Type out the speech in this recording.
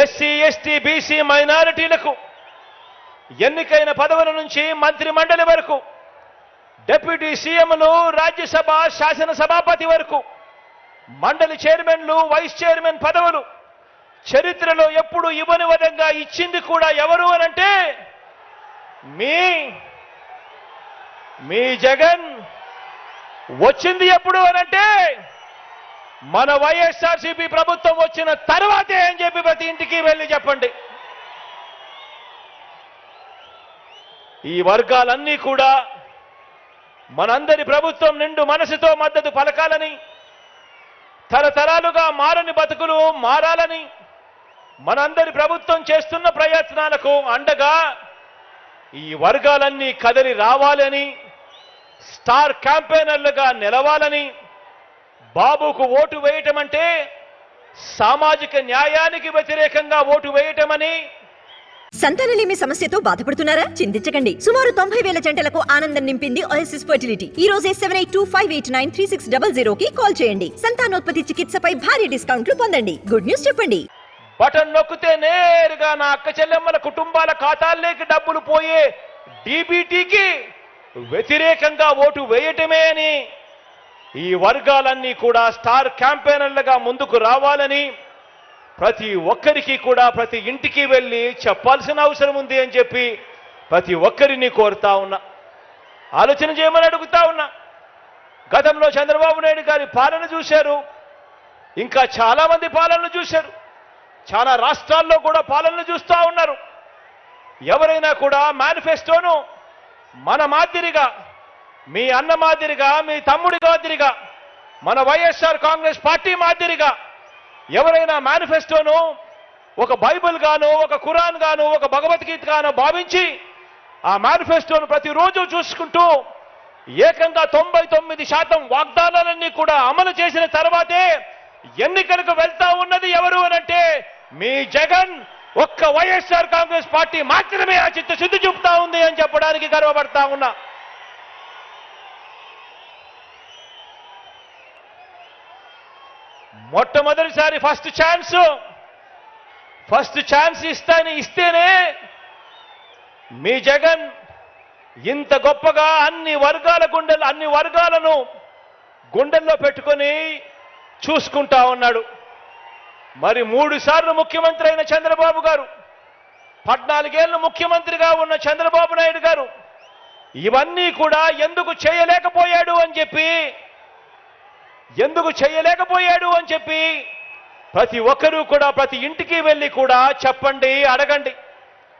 SC ST BC మైనారిటీలకు ఎన్నికైన పదవుల నుంచి మంత్రి మండలి వరకు, డిప్యూటీ సీఎంలు, రాజ్యసభ శాసనసభాపతి వరకు, మండలి చైర్మన్లు, వైస్ చైర్మన్ పదవులు చరిత్రలో ఎప్పుడు ఇవ్వని విధంగా ఇచ్చింది కూడా ఎవరు అనంటే మీ జగన్. వచ్చింది ఎప్పుడు అనంటే మన వైఎస్ఆర్సీపీ ప్రభుత్వం వచ్చిన తర్వాతే అని చెప్పి ప్రతి ఇంటికి వెళ్ళి చెప్పండి. ఈ వర్గాలన్నీ కూడా మనందరి ప్రభుత్వం నిండు మనసుతో మద్దతు పలకాలని, తరతరాలుగా మారని బతుకులు మారాలని, మనందరి ప్రభుత్వం చేస్తున్న ప్రయత్నాలకు అండగా ఈ వర్గాలన్నీ కదలి రావాలని, స్టార్ క్యాంపెయినర్లుగా నిలవాలని, బాబుకు ఓటు వేయటం అంటే సామాజిక న్యాయానికి వ్యతిరేకంగా ఓటు వేయటమని. సంతానలేమి సమస్యతో బాధపడుతున్నారా? చింతించకండి. సుమారు 90,000 జంటలకు ఆనందం నింపింది ఓఎస్ఎస్ ఫర్టిలిటీ. ఈ రోజే 7825893600 కి కాల్ చేయండి. సంతానోత్పత్తి చికిత్సపై భారీ డిస్కౌంట్లు పొందండి. గుడ్ న్యూస్ చెప్పండి. బటన్ నొక్కితే నేరుగా నా అక్క చెల్లెమ్మల కుటుంబాల ఖాతాల్లోకి డబ్బులు పోయే డీబీటీకి వ్యతిరేకంగా ఓటు వేయటమే అని ఈ వర్గాలన్నీ కూడా స్టార్ క్యాంపెయినర్లుగా ముందుకు రావాలని ప్రతి ఒక్కరికి కూడా ప్రతి ఇంటికి వెళ్ళి చెప్పాల్సిన అవసరం ఉంది అని చెప్పి ప్రతి ఒక్కరిని కోరుతా ఉన్నా. ఆలోచన చేయమని అడుగుతా ఉన్నా. గతంలో చంద్రబాబు నాయుడు గారి పాలన చూశారు, ఇంకా చాలా మంది పాలనలు చూశారు, చాలా రాష్ట్రాల్లో కూడా పాలనలు చూస్తూ ఉన్నారు. ఎవరైనా కూడా మేనిఫెస్టోను మన మాదిరిగా, మీ అన్న మాదిరిగా, మీ తమ్ముడి మాదిరిగా, మన వైఎస్ఆర్ కాంగ్రెస్ పార్టీ మాదిరిగా ఎవరైనా మేనిఫెస్టోను ఒక బైబిల్ గాను, ఒక ఖురాన్ గాను, ఒక భగవద్గీత గాను భావించి ఆ మేనిఫెస్టోను ప్రతిరోజు చూసుకుంటూ ఏకంగా 99% వాగ్దానాలన్నీ కూడా అమలు చేసిన తర్వాతే ఎన్నికలకు వెళ్తా ఉన్నది ఎవరు అనంటే మీ జగన్. ఒక్క వైఎస్ఆర్ కాంగ్రెస్ పార్టీ మాత్రమే ఆ చిత్తశుద్ధి చూపుతా ఉంది అని చెప్పడానికి గర్వపడతా ఉన్నా. మొట్టమొదటిసారి ఫస్ట్ ఛాన్స్ ఇస్తేనే మీ జగన్ ఇంత గొప్పగా అన్ని వర్గాలను గుండెల్లో పెట్టుకొని చూసుకుంటా ఉన్నాడు. మరి 3 సార్లు ముఖ్యమంత్రి అయిన చంద్రబాబు గారు, 14 ఏళ్ళు ముఖ్యమంత్రిగా ఉన్న చంద్రబాబు నాయుడు గారు ఇవన్నీ కూడా ఎందుకు చేయలేకపోయాడు అని చెప్పి ప్రతి ఒక్కరూ కూడా ప్రతి ఇంటికి వెళ్ళి కూడా చెప్పండి, అడగండి.